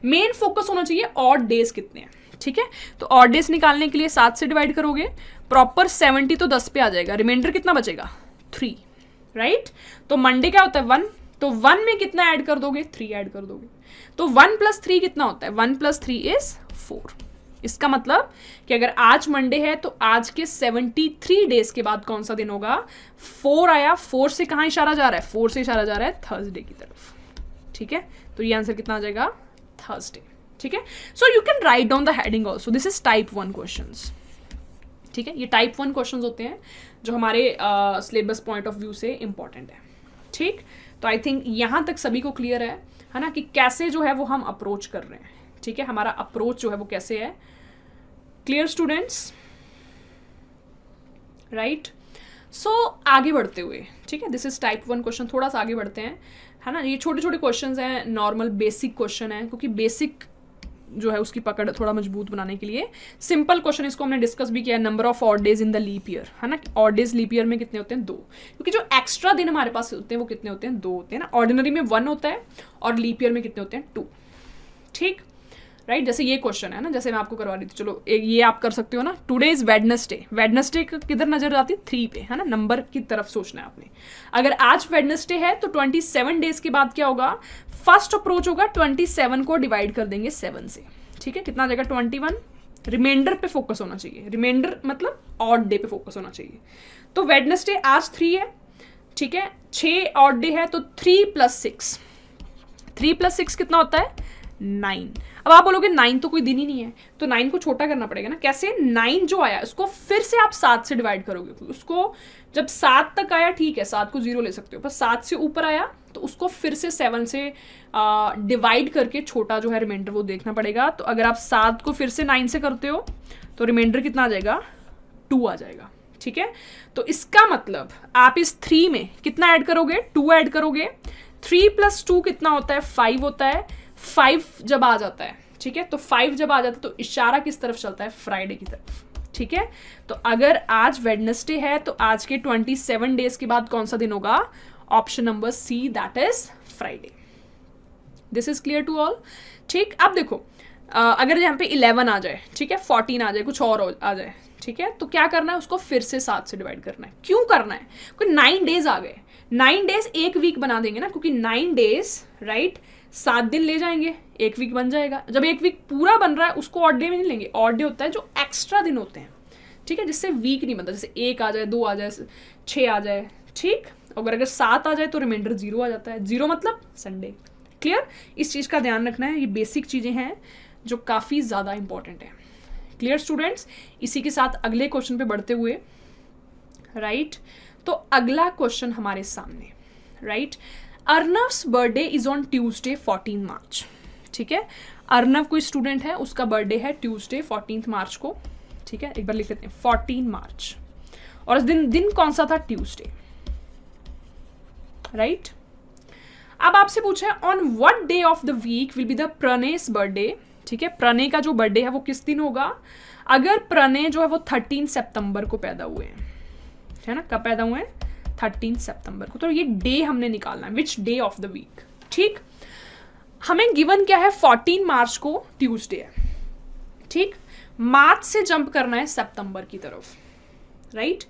Speaker 1: मेन फोकस होना चाहिए ऑड डेज कितने हैं, ठीक है। तो ऑड डेज निकालने के लिए 7 से डिवाइड करोगे, प्रॉपर 70 तो 10 पे आ जाएगा, रिमाइंडर कितना बचेगा 3, राइट। तो मंडे क्या होता है 1, तो 1 में कितना ऐड कर दोगे, 3 ऐड कर दोगे, तो 1 + 3 कितना होता है, 1 + 3 इज 4। इसका मतलब कि अगर आज मंडे है तो आज के 73 डेज के बाद कौन सा दिन होगा, 4 आया, 4 से कहाँ इशारा जा रहा है, 4 से इशारा जा रहा है थर्सडे की तरफ, ठीक है। तो ये आंसर कितना आ जाएगा, थर्सडे, ठीक है। So you can write down the heading also, this is type 1 questions, ठीक है। ये टाइप 1 क्वेश्चंस होते हैं जो हमारे सिलेबस पॉइंट ऑफ व्यू से इंपॉर्टेंट है, ठीक। तो आई थिंक यहाँ तक सभी को क्लियर है ना, कि कैसे जो है वो हम अप्रोच कर रहे हैं, ठीक है, हमारा अप्रोच जो है वो कैसे है। Clear students, right. सो आगे बढ़ते हुए, ठीक है, दिस इज टाइप 1 क्वेश्चन, थोड़ा सा आगे बढ़ते हैं, है ना। ये छोटे छोटे क्वेश्चंस हैं, नॉर्मल बेसिक क्वेश्चन है, क्योंकि बेसिक जो है उसकी पकड़ थोड़ा मजबूत बनाने के लिए सिंपल क्वेश्चन, इसको हमने डिस्कस भी किया है, number of odd days in the leap year, है ना। ऑड डेज लीप ईयर में कितने होते हैं, 2, क्योंकि जो एक्स्ट्रा दिन हमारे पास होते हैं वो कितने होते हैं, 2 होते हैं ना। ऑर्डिनरी में 1 होता है और लीप ईयर में कितने होते हैं, 2, ठीक, राइट। जैसे ये क्वेश्चन है ना, जैसे मैं आपको करवा रही थी, चलो ये आप कर सकते हो ना। टुडे इज वेडनेसडे, वेडनेसडे किधर नजर आती है, 3 पे, है ना, नंबर की तरफ सोचना है आपने। अगर आज वेडनेसडे है तो 27 डेज के बाद क्या होगा, फर्स्ट अप्रोच होगा, 27 को डिवाइड कर देंगे 7 से, ठीक है, कितना आ जाएगा 21। रिमाइंडर पे फोकस होना चाहिए, रिमाइंडर मतलब ऑड डे पे फोकस होना चाहिए। तो वेडनेसडे आज 3 है, ठीक है, 6 ऑड डे है, तो 3 + 6, 3 + 6 कितना होता है, 9। अब आप बोलोगे 9 तो कोई दिन ही नहीं है, तो 9 को छोटा करना पड़ेगा ना। कैसे, 9 जो आया उसको फिर से आप 7 से डिवाइड करोगे, उसको जब 7 तक आया ठीक है, 7 को 0 ले सकते हो, पर 7 से ऊपर आया तो उसको फिर से 7 से डिवाइड करके छोटा जो है रिमाइंडर वो देखना पड़ेगा। तो अगर आप 7 को फिर से 9 से करते हो तो रिमाइंडर कितना आ जाएगा, 2 आ जाएगा, ठीक है। तो इसका मतलब आप इस 3 में कितना ऐड करोगे, 2 ऐड करोगे, 3 + 2 कितना होता है, 5 होता है। 5 जब आ जाता है, ठीक है, तो 5 जब आ जाता है तो इशारा किस तरफ चलता है, फ्राइडे की तरफ, ठीक है। तो अगर आज वेडनेसडे है तो आज के 27 डेज के बाद कौन सा दिन होगा, option number C, that is Friday. This is clear to all, ठीक। अब देखो अगर यहाँ पे 11 आ जाए, ठीक है, 14 आ जाए, कुछ और आ जाए, ठीक है, तो क्या करना है, उसको फिर से 7 से डिवाइड करना है। क्यों करना है, क्योंकि 9 डेज आ गए, 9 डेज एक वीक बना देंगे ना, क्योंकि 9 डेज राइट 7 दिन ले जाएंगे, एक वीक बन जाएगा। जब एक वीक पूरा बन रहा है उसको ऑड डे में नहीं लेंगे, ऑड डे होता है जो एक्स्ट्रा दिन होते हैं, ठीक है, जिससे वीक नहीं बनता, जैसे 1 आ जाए, 2 आ जाए, 6 आ जाए, ठीक। अगर 7 आ जाए तो रिमाइंडर 0 आ जाता है, 0 मतलब संडे। क्लियर, इस चीज़ का ध्यान रखना है, ये बेसिक चीज़ें हैं जो काफ़ी ज़्यादा इंपॉर्टेंट है। क्लियर स्टूडेंट्स, इसी के साथ अगले क्वेश्चन पे बढ़ते हुए, राइट, तो अगला क्वेश्चन हमारे सामने, right, Arnav's birthday is on Tuesday 14 March, ठीक है। अर्नव कोई स्टूडेंट है, उसका बर्थडे है ट्यूसडे 14 मार्च को, ठीक है, एक बार लिख लेते हैं 14 मार्च, और इस दिन कौन सा था, ट्यूसडे, राइट। अब आपसे पूछा है on what day of the week will be the Pranay's birthday, ठीक है, प्रणय का जो बर्थडे है वो किस दिन होगा। अगर प्रणय जो है वो 13 सितंबर को पैदा हुए हैं, है ना, कब पैदा हुए हैं, 13 सितंबर को, तो ये डे हमने निकालना है, which day of the week, ठीक। हमें गिवन क्या है, 14 मार्च को ट्यूसडे है, ठीक, मार्च से जंप करना है सितंबर की तरफ, राइट।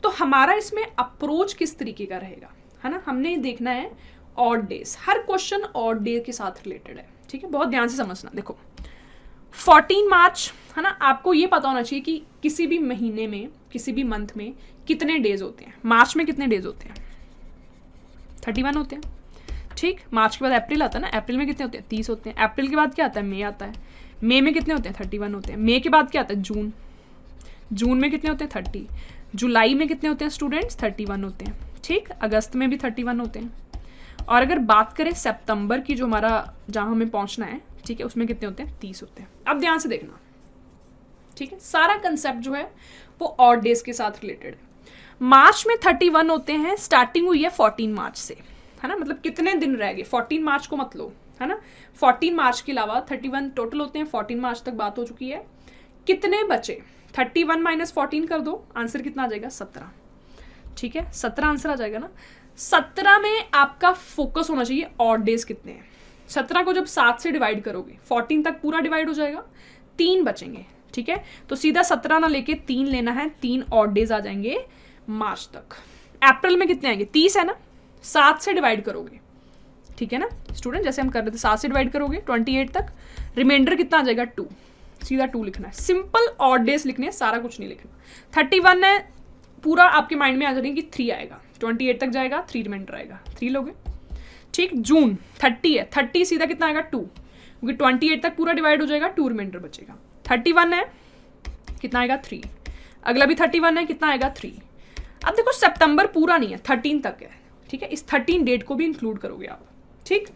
Speaker 1: तो हमारा इसमें अप्रोच किस तरीके का रहेगा, है ना, हमने देखना है ऑड डेज, हर क्वेश्चन ऑड डे के साथ रिलेटेड है, ठीक है, बहुत ध्यान से समझना। देखो 14 मार्च, है ना, आपको ये पता होना चाहिए कि किसी भी महीने में, किसी भी मंथ में कितने डेज होते हैं। मार्च में कितने डेज होते हैं, 31 होते हैं, ठीक। मार्च के बाद अप्रैल आता है ना, अप्रैल में कितने होते हैं, 30 होते हैं। अप्रैल के बाद क्या आता है, मई आता है, मई में कितने होते हैं, 31 होते हैं। मई के बाद क्या आता है, जून, जून में कितने होते हैं, 30। जुलाई में कितने होते हैं स्टूडेंट्स, 31 होते हैं, ठीक। अगस्त में भी 31 होते हैं। और अगर बात करें सितंबर की, जो हमारा जहाँ हमें पहुँचना है, ठीक है, उसमें कितने होते हैं, 30 होते हैं। अब ध्यान से देखना, ठीक है, सारा कंसेप्ट जो है वो ऑड डेज के साथ रिलेटेड है। मार्च में 31 होते हैं, स्टार्टिंग हुई है 14 मार्च से, है ना, मतलब कितने दिन रह गए, 14 मार्च को मत लो, है ना, 14 मार्च के अलावा 31 टोटल होते हैं, 14 मार्च तक बात हो चुकी है, कितने बचे, 31 माइनस 14 कर दो, आंसर कितना आ जाएगा 17, ठीक है 17 आंसर आ जाएगा ना। 17 में आपका फोकस होना चाहिए ऑड डेज कितने हैं। 17 को जब 7 से डिवाइड करोगे 14 तक पूरा डिवाइड हो जाएगा, 3 बचेंगे, ठीक है, तो सीधा 17 ना लेके 3 लेना है, 3 ऑड डेज आ जाएंगे मार्च तक। अप्रैल में कितने आएंगे, 30 है ना, 7 से डिवाइड करोगे, ठीक है ना स्टूडेंट, जैसे हम कर रहे थे 7 से डिवाइड करोगे 28 तक, रिमाइंडर कितना आ जाएगा 2, सीधा 2 लिखना है, सिंपल ऑड डेज लिखने हैं, सारा कुछ नहीं लिखना। 31 है, पूरा आपके माइंड में आ जाएगा कि 3 आएगा, 28 तक जाएगा, 3 रिमाइंडर आएगा, 3 लोगे, ठीक। जून 30 है, 30 सीधा कितना आएगा 2, क्योंकि 28 तक पूरा डिवाइड हो जाएगा, 2 रिमाइंडर बचेगा। 31 है, कितना आएगा 3, अगला भी 31 है, कितना आएगा 3। अब देखो सितंबर पूरा नहीं है, 13 तक है, ठीक है, इस 13 डेट को भी इंक्लूड करोगे आप, ठीक।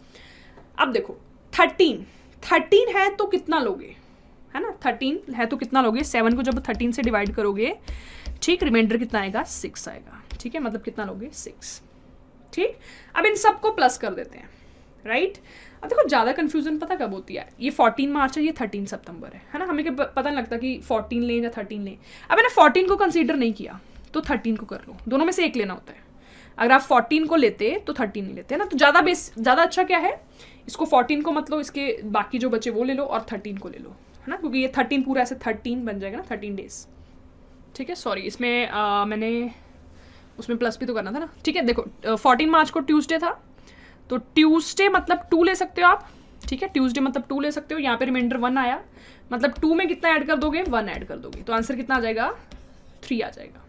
Speaker 1: अब देखो 13 है तो कितना लोगे, है ना, 13 है तो कितना लोगे, 7 को जब 13 से डिवाइड करोगे, ठीक, रिमाइंडर कितना आएगा 6 आएगा, ठीक है, मतलब कितना लोगे 6, ठीक। अब इन सबको प्लस कर देते हैं, राइट। अब देखो ज़्यादा कंफ्यूजन पता कब होती है, ये 14 मार्च है, ये 13 सितंबर है ना, हमें क्या पता नहीं लगता कि 14 लें या 13 लें। अब मैंने 14 को कंसीडर नहीं किया तो 13 को कर लो, दोनों में से एक लेना होता है। अगर आप 14 को लेते तो 13 नहीं लेते, है ना, तो ज़्यादा अच्छा क्या है, इसको 14 को मत लो, इसके बाकी जो बचे वो ले लो और 13 को ले लो, है ना, क्योंकि ये 13 पूरा ऐसे 13 बन जाएगा ना, 13 डेज, ठीक है। सॉरी, इसमें मैंने उसमें प्लस भी तो करना था ना, ठीक है। देखो 14 मार्च को ट्यूसडे था, तो ट्यूसडे मतलब 2 ले सकते हो आप, ठीक है, ट्यूसडे मतलब 2 ले सकते हो, यहाँ पे रिमाइंडर 1 आया, मतलब 2 में कितना ऐड कर दोगे, 1 ऐड कर दोगे, तो आंसर कितना आ जाएगा 3 आ जाएगा,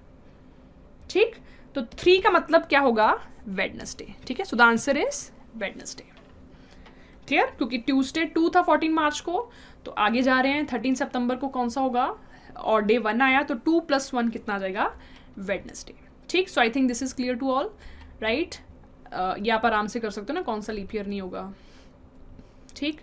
Speaker 1: ठीक। तो 3 का मतलब क्या होगा, वेडनेसडे, ठीक है, so the answer is Wednesday, clear, क्योंकि ट्यूसडे 2 था 14 मार्च को, तो आगे जा रहे हैं 13 सितंबर को कौन सा होगा, और डे 1 आया, तो 2 + 1 कितना आ जाएगा, वेडनेसडे, ठीक। So I think this is clear to all, right. ये आप आराम से कर सकते हो ना, कौन सा लीप ईयर नहीं होगा, ठीक।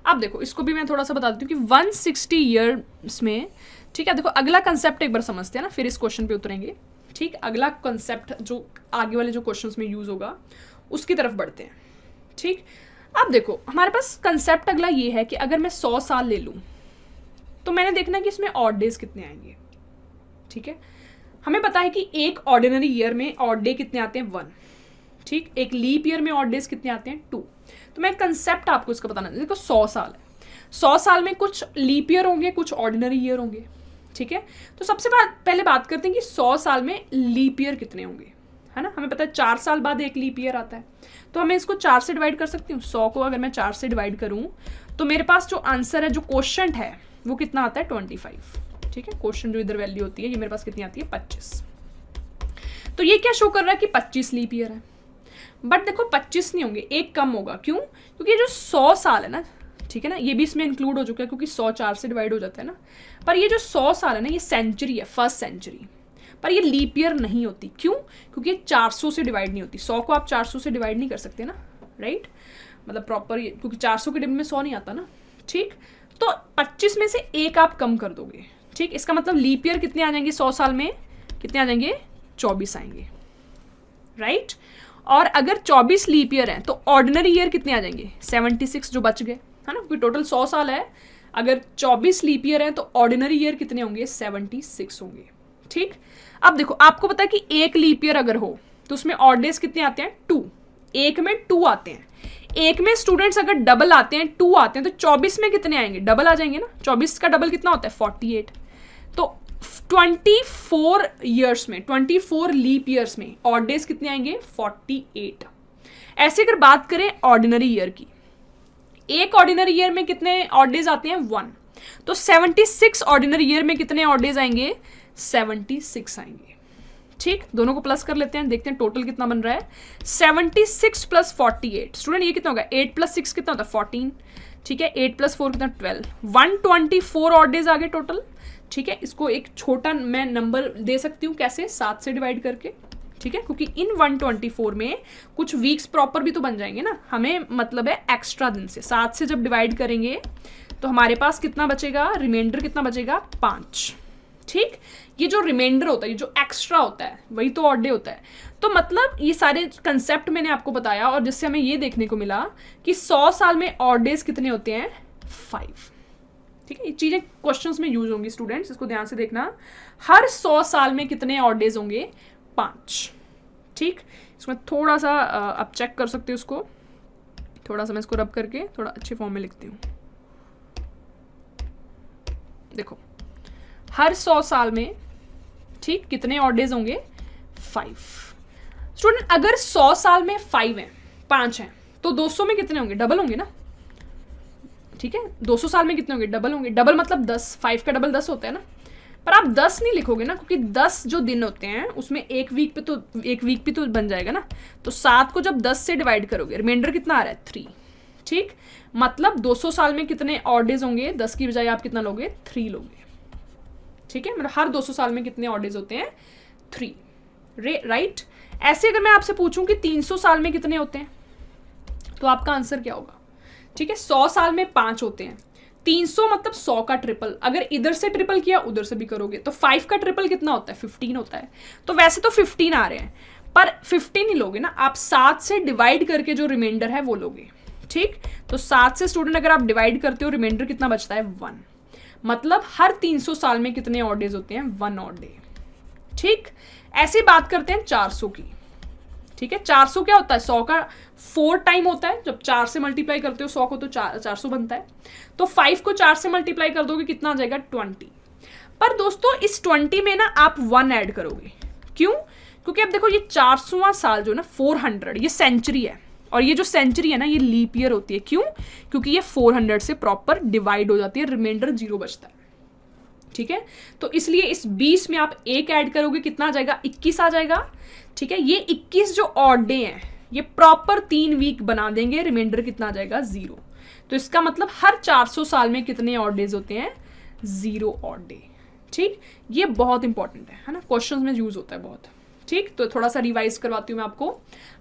Speaker 1: अब देखो इसको भी मैं थोड़ा सा बता देती हूँ कि 160 ईयर्स में, ठीक है, देखो अगला कंसेप्ट एक बार समझते हैं ना, फिर इस क्वेश्चन पे उतरेंगे, ठीक। अगला कंसेप्ट जो आगे वाले जो क्वेश्चंस में यूज होगा उसकी तरफ बढ़ते हैं, ठीक। अब देखो हमारे पास कंसेप्ट अगला ये है कि अगर मैं 100 साल ले लूँ तो मैंने देखना है कि इसमें ऑड डेज कितने आएंगे, ठीक है। हमें पता है कि एक ऑर्डिनरी ईयर में ऑड डे कितने आते हैं 1, ठीक, एक लीप ईयर में ऑड डेज कितने आते हैं 2, तो मैं कंसेप्ट आपको इसका बताना, देखो 100 साल है, 100 साल में कुछ लीप ईयर होंगे, कुछ ऑर्डिनरी ईयर होंगे, ठीक है। तो सबसे पहले बात करते हैं कि 100 साल में लीप ईयर कितने होंगे, है ना, हमें पता है 4 साल बाद एक लीप ईयर आता है, तो हमें इसको 4 से डिवाइड कर सकती हूँ। 100 को अगर मैं 4 से डिवाइड करूँ तो मेरे पास जो आंसर है, जो क्वोशंट है वो कितना आता है 25, ठीक है, क्वोशंट जो इधर वैल्यू होती है ये मेरे पास कितनी आती है 25। तो ये क्या शो कर रहा है कि 25 लीप ईयर है, बट देखो 25 नहीं होंगे, एक कम होगा, क्यों, क्योंकि ये जो 100 साल है ना, ठीक है ना, ये भी इसमें इंक्लूड हो चुका है क्योंकि 100 4 से डिवाइड हो जाता है ना, पर ये जो 100 साल है ना, ये सेंचुरी है, फर्स्ट सेंचुरी, पर ये लीप ईयर नहीं होती, क्यों, क्योंकि ये 400 से डिवाइड नहीं होती, 100 को आप 400 से डिवाइड नहीं कर सकते ना, राइट, मतलब प्रॉपर, क्योंकि 400 के डिब्बे में 100 नहीं आता ना, ठीक। तो 25 में से एक आप कम कर दोगे, ठीक, इसका मतलब लीप ईयर कितने आ जाएंगे 100 साल में, कितने आ जाएंगे 24 आएंगे, राइट। और अगर 24 लीप ईयर है तो ऑर्डिनरी ईयर कितने आ जाएंगे 76 जो बच गए, है ना, क्योंकि टोटल 100 साल है, अगर 24 लीप ईयर है तो ऑर्डिनरी ईयर कितने होंगे 76 होंगे, ठीक। अब देखो आपको पता है कि एक लीप ईयर अगर हो तो उसमें ऑड डेज कितने आते हैं 2, एक में 2 आते हैं, एक में स्टूडेंट्स अगर डबल आते हैं 2 आते हैं तो 24 में कितने आएंगे, डबल आ जाएंगे ना, 24 का डबल कितना होता है 48, तो 24 ईयर्स में, 24 लीप ईयर्स में ऑड डेज कितने आएंगे 48। ऐसे अगर बात करें ऑर्डिनरी ईयर की, एक ऑर्डिनरी ईयर में कितने ऑड डेज आते हैं 1, तो 76 ऑर्डिनरी ईयर में कितने ऑड डेज आएंगे 76 आएंगे, ठीक। दोनों को प्लस कर लेते हैं, देखते हैं टोटल कितना बन रहा है 76 + 48, स्टूडेंट ये कितना होगा 8 + 6 कितना होता है 14, ठीक है, 8 + 4 कितना 12, 124 ऑड डेज आ गए टोटल, ठीक है। इसको एक छोटा मैं नंबर दे सकती हूँ, कैसे 7 से डिवाइड करके, ठीक है, क्योंकि इन 124 में कुछ वीक्स प्रॉपर भी तो बन जाएंगे ना, हमें मतलब है एक्स्ट्रा दिन से, 7 से जब डिवाइड करेंगे तो हमारे पास कितना बचेगा, रिमाइंडर कितना बचेगा 5, ठीक, ये जो रिमाइंडर होता है, ये जो एक्स्ट्रा होता है, वही तो ऑड डे होता है। तो मतलब ये सारे कंसेप्ट मैंने आपको बताया, और जिससे हमें ये देखने को मिला कि 100 साल में ऑड डेज कितने होते हैं, 5। ठीक है, ये चीज़ें क्वेश्चंस में यूज होंगी स्टूडेंट्स, इसको ध्यान से देखना। हर 100 साल में कितने ऑड डेज होंगे, 5। ठीक, इसमें थोड़ा सा आप चेक कर सकते हो उसको, थोड़ा सा मैं इसको रब करके थोड़ा अच्छे फॉर्म में लिखती हूँ। देखो, हर 100 साल में, ठीक, कितने ऑड डेज होंगे, 5। स्टूडेंट अगर 100 साल में 5 हैं, 5 हैं, तो 200 में कितने होंगे, डबल होंगे ना। ठीक है, 200 साल में कितने होंगे, डबल होंगे। डबल मतलब 10, 5 का डबल 10 होता है ना। पर आप 10 नहीं लिखोगे ना, क्योंकि 10 जो दिन होते हैं उसमें एक वीक भी तो बन जाएगा ना। तो 7 को जब 10 से डिवाइड करोगे, रिमाइंडर कितना आ रहा है, 3। ठीक, मतलब 200 साल में कितने ऑड डेज होंगे, 10 की बजाय आप कितना लोगे, 3 लोगे। ठीक है, मतलब हर 200 साल में कितने ऑड डेज होते हैं, 3। राइट। ऐसे अगर मैं आपसे पूछूं कि 300 साल में कितने होते हैं, तो आपका आंसर क्या होगा। ठीक है, 100 साल में 5 होते हैं, 300 मतलब 100 का ट्रिपल। अगर इधर से ट्रिपल किया उधर से भी करोगे तो 5 का ट्रिपल कितना होता है, 15 होता है। तो वैसे तो 15 आ रहे हैं, पर 15 ही लोगे ना आप, 7 से डिवाइड करके जो रिमाइंडर है वो लोगे। ठीक, तो 7 से स्टूडेंट अगर आप डिवाइड करते हो, रिमाइंडर कितना बचता है, 1। मतलब हर 300 साल में कितने ऑड डेज होते हैं, 1 ऑड डे। ठीक, ऐसी बात करते हैं 400 की। ठीक है, 400 क्या होता है, 100 का 4 टाइम होता है। जब 4 से मल्टीप्लाई करते हो 100 को तो 400 बनता है। तो 5 को 4 से मल्टीप्लाई कर दोगे, कितना आ जाएगा, 20। पर दोस्तों इस 20 में ना आप 1 ऐड करोगे। क्यों, क्योंकि अब देखो ये 400वां साल जो ना 400, ये सेंचुरी है, और ये जो सेंचुरी है ना ये लीप ईयर होती है। क्यों, क्योंकि ये 400 से प्रॉपर डिवाइड हो जाती है, रिमाइंडर 0 बचता है। ठीक है, तो इसलिए इस 20 में आप 1 ऐड करोगे, कितना आ जाएगा, 21 आ जाएगा। ठीक है, ये 21 जो ऑड डे हैं ये प्रॉपर 3 वीक बना देंगे, रिमाइंडर कितना आ जाएगा, 0। तो इसका मतलब हर 400 साल में कितने ऑड डेज होते हैं, 0 ऑड डे। ठीक, ये बहुत इंपॉर्टेंट है ना, क्वेश्चंस में यूज होता है बहुत। ठीक, तो थोड़ा सा रिवाइज करवाती हूँ मैं आपको।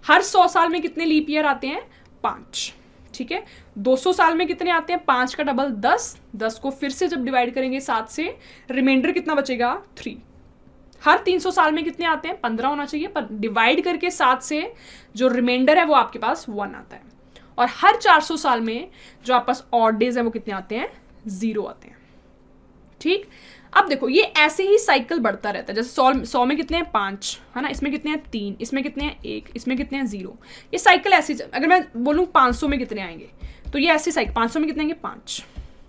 Speaker 1: हर 100 साल में कितने लीप ईयर आते हैं, 5। ठीक है, 200 साल में कितने आते हैं, 5 का डबल 10, 10 को फिर से जब डिवाइड करेंगे 7 से, रिमाइंडर कितना बचेगा, 3। हर 300 साल में कितने आते हैं, 15 होना चाहिए, पर डिवाइड करके 7 से जो रिमाइंडर है वो आपके पास 1 आता है। और हर 400 साल में जो आपके पास ऑड डेज है वो कितने आते हैं, 0 आते हैं। ठीक, अब देखो ये ऐसे ही साइकिल बढ़ता रहता है। जैसे 100 में कितने हैं, 5 है ना, इसमें कितने हैं, 3, इसमें कितने हैं, 1, इसमें कितने हैं, 0। ये साइकिल ऐसी, अगर मैं बोलूँ 500 में कितने आएंगे, तो ये ऐसी साइकिल, 500 में कितने आएंगे, 5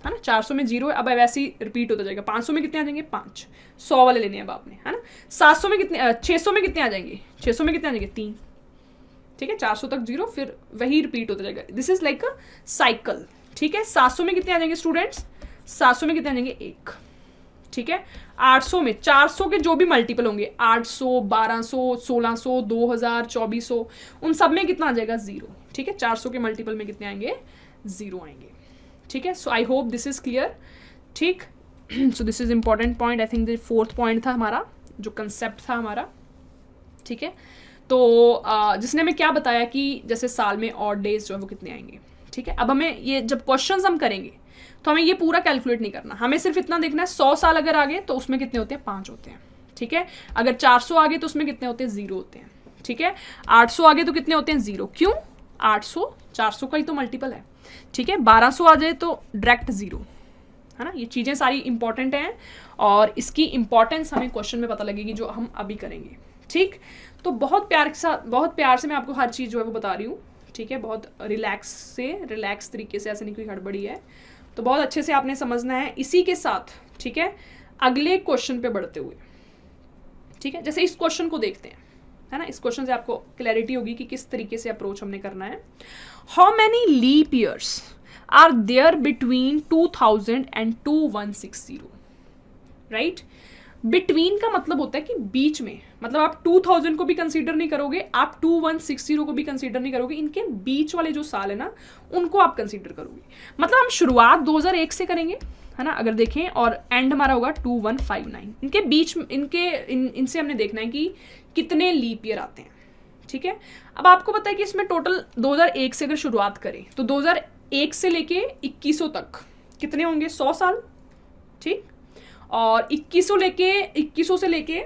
Speaker 1: है ना, 400 में 0 है, अब वैसे ही रिपीट होता जाएगा। 500 में कितने आ जाएंगे, 5, 100 वाले लेने हैं अब आपने, है ना। 700 में कितने, 600 में कितने आ जाएंगे, 600 में कितने आ जाएंगे, 3। ठीक है, 400 तक 0, फिर वही रिपीट होता जाएगा। This is like a cycle. ठीक है, 700 में कितने आ जाएंगे स्टूडेंट्स, 700 में कितने आ जाएंगे, 1। ठीक है, 800 में 400 के जो भी मल्टीपल होंगे, 800, 1200, 1600, 2000, 2400, उन सब में कितना आ जाएगा, 0। ठीक है, 400 के मल्टीपल में कितने आएंगे, 0 आएंगे। ठीक है, so I hope this is clear. ठीक, so this is important point, I think 4th point था हमारा, जो कंसेप्ट था हमारा। ठीक है, तो जिसने हमें क्या बताया कि जैसे साल में ऑड डेज जो है वो कितने आएंगे। ठीक है, अब हमें ये जब क्वेश्चंस हम करेंगे तो हमें ये पूरा कैलकुलेट नहीं करना, हमें सिर्फ इतना देखना है 100 साल अगर आगे तो उसमें कितने होते हैं, 5 होते हैं। ठीक है, अगर 400 आगे तो उसमें कितने होते हैं, 0 होते हैं। ठीक है, 800 आगे तो कितने होते हैं, 0। क्यों, 800 400 का ही तो मल्टीपल है। ठीक है, 1200 आ जाए तो डायरेक्ट 0, है ना। ये चीज़ें सारी इंपॉर्टेंट हैं और इसकी इंपॉर्टेंस हमें क्वेश्चन में पता लगेगी जो हम अभी करेंगे। ठीक, तो बहुत प्यार से मैं आपको हर चीज़ जो है वो बता रही हूँ। ठीक है, बहुत रिलैक्स तरीके से, ऐसे नहीं कोई हड़बड़ी है, तो बहुत अच्छे से आपने समझना है। इसी के साथ ठीक है, अगले क्वेश्चन पे बढ़ते हुए, ठीक है, जैसे इस क्वेश्चन को देखते हैं, है ना। इस क्वेश्चन से आपको क्लैरिटी होगी कि किस तरीके से अप्रोच हमने करना है। How many leap years are there between 2000 and 2160, राइट। बिटवीन का मतलब होता है कि बीच में, मतलब आप 2000 को भी कंसीडर नहीं करोगे, आप 2160 को भी कंसीडर नहीं करोगे, इनके बीच वाले जो साल है ना उनको आप कंसीडर करोगे। मतलब हम शुरुआत 2001 से करेंगे, है ना, अगर देखें, और एंड हमारा होगा 2159। इनके बीच इनसे हमने देखना है कि कितने लीप ईयर आते हैं। ठीक है, अब आपको पता है कि इसमें टोटल 2001 से अगर शुरुआत करें तो 2001 से लेके 2100 तक कितने होंगे, 100 साल। ठीक, और 2100 से लेके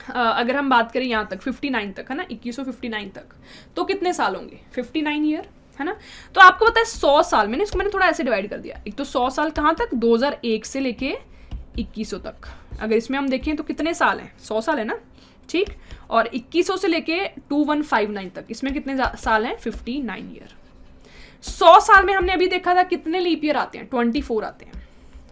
Speaker 1: अगर हम बात करें यहाँ तक 59 तक, है ना, 2159 तक, तो कितने साल होंगे? 59 ईयर, है ना। तो आपको पता है 100 साल, मैंने थोड़ा ऐसे डिवाइड कर दिया। एक तो 100 साल कहाँ तक? 2001 से लेके 2100 तक। अगर इसमें हम देखें तो कितने साल हैं? 100 साल है ना, ठीक। और 2100 से लेके 2159 तक, इसमें कितने साल हैं? 59 ईयर। 100 साल में हमने अभी देखा था कितने लीप ईयर आते हैं? 24 आते हैं,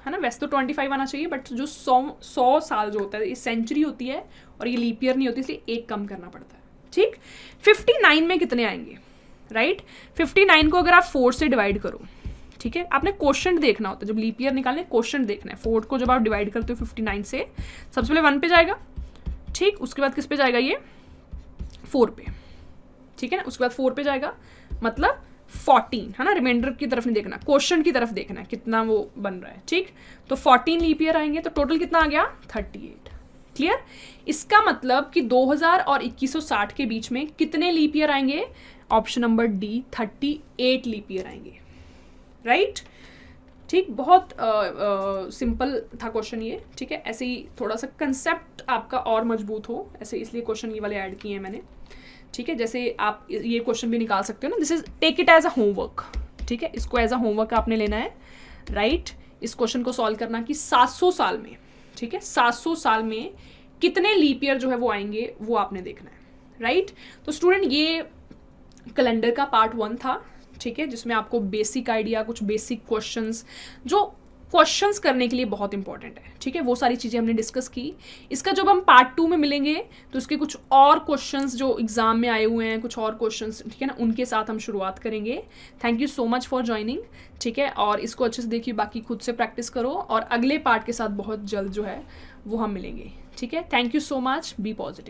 Speaker 1: है ना। वैसे तो 25 आना चाहिए, बट जो 100 साल जो होता है, ये सेंचुरी होती है और ये लीप ईयर नहीं होती, इसलिए एक कम करना पड़ता है, ठीक। 59 में कितने आएंगे? राइट, 59 को अगर आप 4 से डिवाइड करो, ठीक है, आपने क्वेश्चन देखना होता है जब लीप ईयर निकालने, क्वेश्चन देखना है। 4 को जब आप डिवाइड करते हो 59 से, सबसे पहले 1 पे जाएगा, ठीक, उसके बाद किस पे जाएगा? ये 4 पे, ठीक है ना। उसके बाद 4 पे जाएगा, मतलब 14, है ना। रिमाइंडर की तरफ नहीं देखना, क्वेश्चन की तरफ देखना है कितना वो बन रहा है, ठीक। तो 14 लीप ईयर आएंगे, तो टोटल कितना आ गया? 38। क्लियर? इसका मतलब कि 2000 और 2160 के बीच में कितने लीप ईयर आएंगे? Option number D, 38 leap year आएंगे, राइट। ठीक, बहुत सिंपल था क्वेश्चन ये, ठीक है। ऐसे ही थोड़ा सा कंसेप्ट आपका और मजबूत हो, ऐसे इसलिए क्वेश्चन ये वाले ऐड किए हैं मैंने, ठीक है। जैसे आप ये क्वेश्चन भी निकाल सकते हो ना, this is take it as a homework, ठीक है। इसको एज अ होमवर्क आपने लेना है, राइट। इस क्वेश्चन को सॉल्व करना कि 700 साल में, ठीक है, 700 साल में कितने लीप ईयर जो है वो आएंगे, वो आपने देखना है, राइट। तो स्टूडेंट, ये कैलेंडर का पार्ट 1 था, ठीक है, जिसमें आपको बेसिक आइडिया, कुछ बेसिक क्वेश्चंस जो क्वेश्चंस करने के लिए बहुत इंपॉर्टेंट है, ठीक है, वो सारी चीज़ें हमने डिस्कस की। इसका जब हम पार्ट 2 में मिलेंगे तो इसके कुछ और क्वेश्चंस जो एग्जाम में आए हुए हैं, कुछ और क्वेश्चंस, ठीक है ना, उनके साथ हम शुरुआत करेंगे। Thank you so much for joining, ठीक है। और इसको अच्छे से देखिए, बाकी खुद से प्रैक्टिस करो, और अगले पार्ट के साथ बहुत जल्द जो है वो हम मिलेंगे, ठीक है। Thank you so much, be positive.